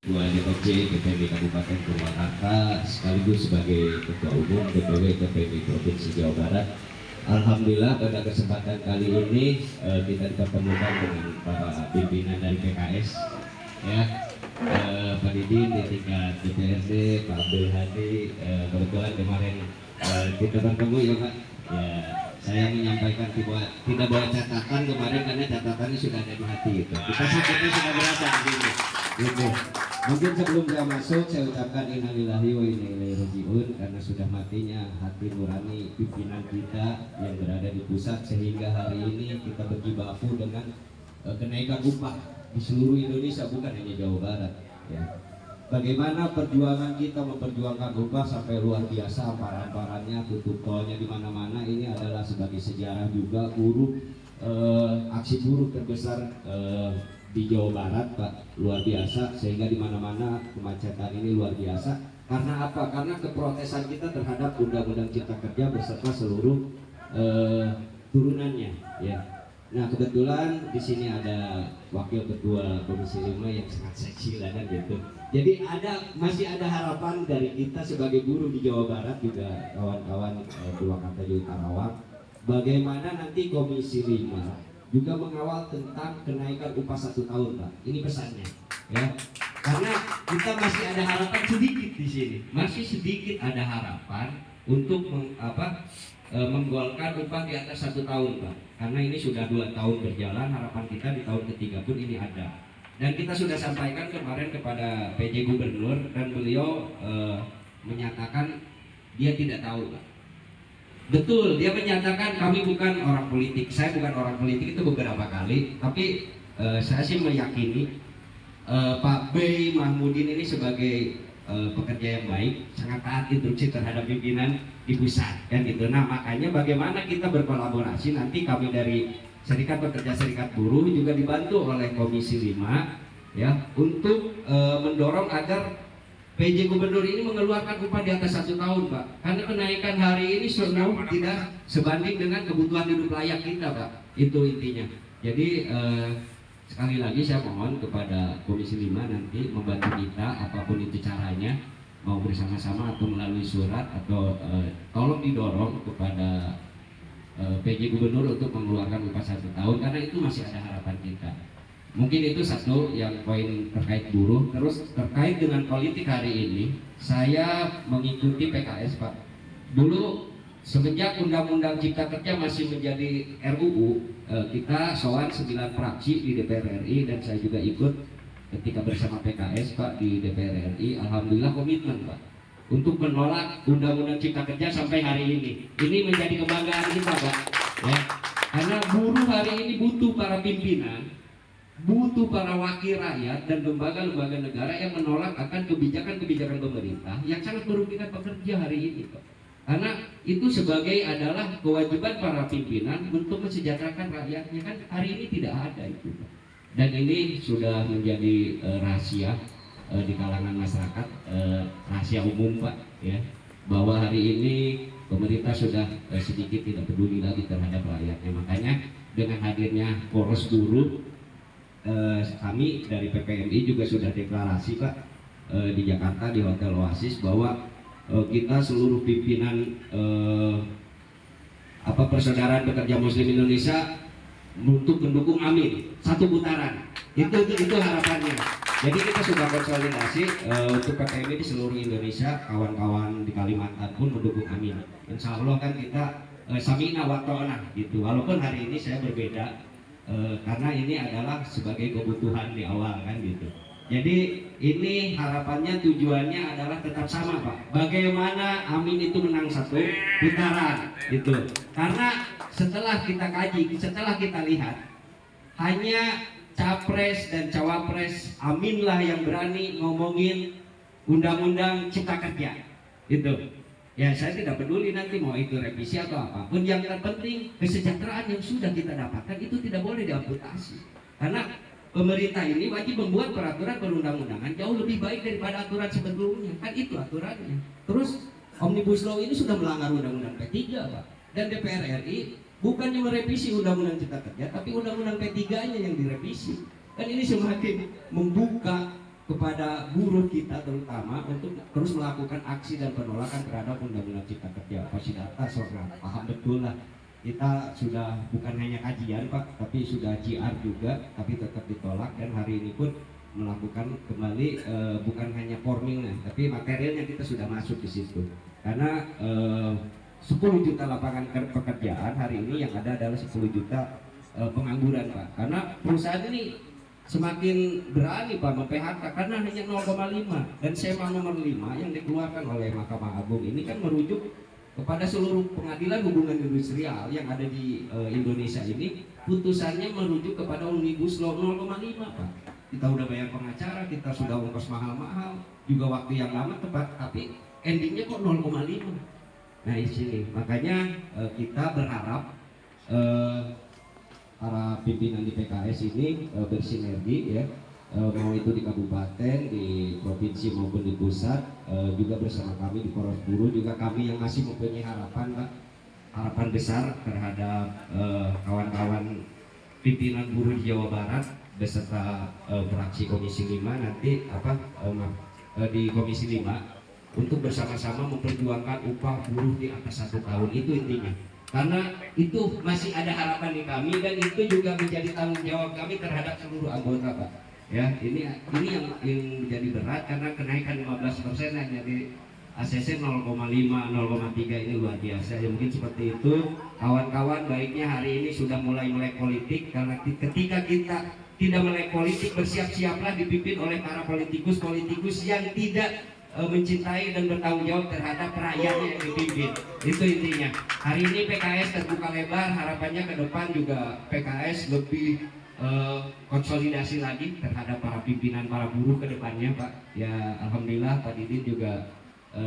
Ketua DPC DPD Kabupaten Purwakarta sekaligus sebagai Ketua Umum DPW DPD Provinsi Jawa Barat. Alhamdulillah pada kesempatan kali ini kita dipertemukan dengan para pimpinan dari PKS, ya, Pak Didin di tingkat DPRD, Pak Abdul Hadi, kebetulan kemarin kita bertemu ya Pak. Ya, saya menyampaikan tidak bawa catatan kemarin karena catatannya sudah ada di hati gitu. Kita sakitnya sudah berada di sini. Gitu. Mungkin sebelum saya masuk, saya ucapkan innalillahi wa inna ilaihi raji'un karena sudah matinya hati nurani pimpinan kita yang berada di pusat, sehingga hari ini kita berjibaku dengan kenaikan upah di seluruh Indonesia, bukan hanya Jawa Barat. Ya. Bagaimana perjuangan kita memperjuangkan upah sampai luar biasa, amparan-amparannya, tutup tolnya di mana-mana, ini adalah sebagai sejarah juga buruh, aksi buruh terbesar di Jawa Barat, Pak, luar biasa, sehingga di mana-mana kemacetan ini luar biasa. Karena apa? Karena keprotesan kita terhadap Undang-Undang Cipta Kerja beserta seluruh turunannya, ya. Nah, kebetulan di sini ada Wakil Ketua Komisi 5 yang sangat seksi lah kan gitu. Jadi masih ada harapan dari kita sebagai buruh di Jawa Barat juga, kawan-kawan Purwakarta juga Karawang. Bagaimana nanti Komisi 5 juga mengawal tentang kenaikan upah 1 tahun, Pak. Ini pesannya, ya. Karena kita masih ada harapan sedikit di sini, masih sedikit ada harapan untuk menggolkan upah di atas 1 tahun, Pak. Karena ini sudah 2 tahun berjalan, harapan kita di tahun ketiga pun ini ada. Dan kita sudah sampaikan kemarin kepada PJ Gubernur dan beliau menyatakan dia tidak tahu, Pak. Betul, dia menyatakan kami bukan orang politik. Saya bukan orang politik itu beberapa kali, tapi saya sih meyakini Pak B. Mahmudin ini sebagai pekerja yang baik, sangat taat instruksi terhadap pimpinan di pusat, kan gitu. Nah, makanya bagaimana kita berkolaborasi, nanti kami dari Serikat Pekerja Serikat Buruh juga dibantu oleh Komisi 5, ya, untuk mendorong agar PJ Gubernur ini mengeluarkan upah di atas 1 tahun, Pak. Karena kenaikan hari ini sungguh tidak sebanding dengan kebutuhan hidup layak kita, Pak. Itu intinya. Jadi sekali lagi saya mohon kepada Komisi 5 nanti membantu kita apapun itu caranya, mau bersama-sama atau melalui surat atau tolong didorong kepada PJ Gubernur untuk mengeluarkan upah 1 tahun karena itu masih ada harapan kita. Mungkin itu satu yang poin terkait buruh. Terus terkait dengan politik hari ini, saya mengikuti PKS, Pak. Dulu semenjak Undang-Undang Cipta Kerja masih menjadi RUU, kita soal 9 fraksi di DPR RI dan saya juga ikut ketika bersama PKS, Pak, di DPR RI. Alhamdulillah komitmen, Pak, untuk menolak Undang-Undang Cipta Kerja sampai hari ini. Ini menjadi kebanggaan kita, Pak. Ya. Karena buruh hari ini butuh para pimpinan, butuh para wakil rakyat dan lembaga-lembaga negara yang menolak akan kebijakan-kebijakan pemerintah yang sangat merugikan pekerja hari ini, Pak. Karena itu sebagai adalah kewajiban para pimpinan untuk mensejahterakan rakyatnya, kan hari ini tidak ada itu, Pak. Dan ini sudah menjadi rahasia di kalangan masyarakat, rahasia umum, Pak, ya, bahwa hari ini pemerintah sudah sedikit tidak peduli lagi terhadap rakyatnya. Makanya dengan hadirnya poros buruh, kami dari PPMI juga sudah deklarasi, Pak, di Jakarta di Hotel Oasis bahwa kita seluruh pimpinan persaudaraan pekerja Muslim Indonesia untuk mendukung Amin 1 putaran. Itu harapannya. Jadi kita sudah konsolidasi untuk PPMI di seluruh Indonesia, kawan-kawan di Kalimantan pun mendukung Amin. Insya Allah kan kita samina wa ta'na gitu. Walaupun hari ini saya berbeda. Karena ini adalah sebagai kebutuhan di awal kan gitu. Jadi ini harapannya, tujuannya adalah tetap sama, Pak. Bagaimana Amin itu menang 1 putaran gitu. Karena setelah kita kaji, setelah kita lihat, hanya capres dan cawapres Amin lah yang berani ngomongin Undang-Undang Cipta Kerja gitu. Ya, saya tidak peduli nanti mau itu revisi atau apapun. Yang terpenting kesejahteraan yang sudah kita dapatkan itu tidak boleh diamputasi. Karena pemerintah ini wajib membuat peraturan perundang-undangan jauh lebih baik daripada aturan sebelumnya. Kan itu aturannya. Terus Omnibus Law ini sudah melanggar Undang-Undang P3, Pak. Dan DPR RI bukannya merevisi Undang-Undang Cipta Kerja, tapi Undang-Undang P3-nya yang direvisi. Kan ini semakin membuka kepada buruh kita terutama untuk terus melakukan aksi dan penolakan terhadap Undang-Undang Cipta Kerja. Pasti data soalnya paham betul lah. Kita sudah bukan hanya kajian Pak, tapi sudah GR juga, tapi tetap ditolak dan hari ini pun melakukan kembali bukan hanya formilnya, tapi materialnya kita sudah masuk di situ. Karena 10 juta lapangan pekerjaan hari ini yang ada adalah 10 juta pengangguran Pak. Karena perusahaan ini semakin berani Pak mem-PHK karena hanya 0,5 dan SEMA nomor 5 yang dikeluarkan oleh Mahkamah Agung ini kan merujuk kepada seluruh pengadilan hubungan industrial yang ada di Indonesia ini, putusannya merujuk kepada Omnibus Law 0,5 Pak. Kita udah bayar pengacara, kita sudah ongkos mahal-mahal, juga waktu yang lama tepat, tapi endingnya kok 0,5. Nah di sini makanya kita berharap para pimpinan di PKS ini bersinergi ya, mau itu di kabupaten, di provinsi maupun di pusat, juga bersama kami di Poros Buruh, juga kami yang masih mempunyai harapan Pak, harapan besar terhadap kawan-kawan pimpinan buruh di Jawa Barat beserta fraksi Komisi 5 nanti di Komisi 5 untuk bersama-sama memperjuangkan upah buruh di atas 1 tahun, itu intinya. Karena itu masih ada harapan di kami dan itu juga menjadi tanggung jawab kami terhadap seluruh anggota Pak. Ya, ini yang menjadi berat karena kenaikan 15% hanya di ACC 0,5, 0,3 ini luar biasa. Ya mungkin seperti itu. Kawan-kawan baiknya hari ini sudah mulai melek politik, karena ketika kita tidak melek politik, bersiap-siaplah dipimpin oleh para politikus yang tidak mencintai dan bertanggung jawab terhadap rakyatnya yang dipimpin. Itu intinya. Hari ini PKS terbuka lebar, harapannya ke depan juga PKS lebih konsolidasi lagi terhadap para pimpinan para buruh ke depannya Pak. Ya alhamdulillah Pak Didin juga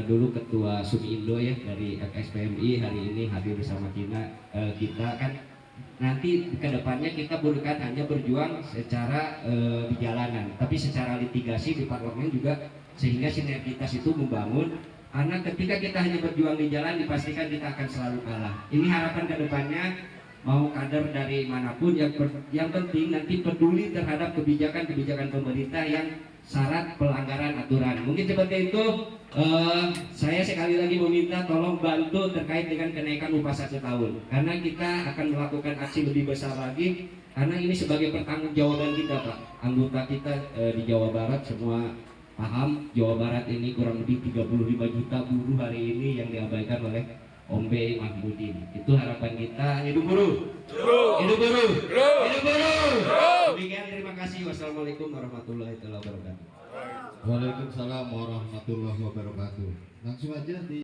dulu ketua Sumiindo ya dari FSPMI, hari ini hadir bersama kita kan. Nanti ke depannya kita bukan hanya berjuang secara di jalanan, tapi secara litigasi di parlemen juga, sehingga sinergitas itu membangun. Karena ketika kita hanya berjuang di jalan, dipastikan kita akan selalu kalah. Ini harapan ke depannya, mau kader dari manapun, yang penting nanti peduli terhadap kebijakan pemerintah yang syarat pelanggaran aturan. Mungkin seperti itu. Saya sekali lagi meminta tolong bantu terkait dengan kenaikan upah 1 tahun, karena kita akan melakukan aksi lebih besar lagi, karena ini sebagai pertanggungjawaban kita Pak. Anggota kita di Jawa Barat semua paham, Jawa Barat ini kurang lebih 35 juta buruh hari ini yang diabaikan oleh Om B. Mahmudin. Itu harapan kita. Hidup buruh, hidup buruh, hidup buruh. Demikian, terima kasih. Wassalamualaikum warahmatullahi wabarakatuh. Waalaikumsalam warahmatullahi wabarakatuh. Langsung aja di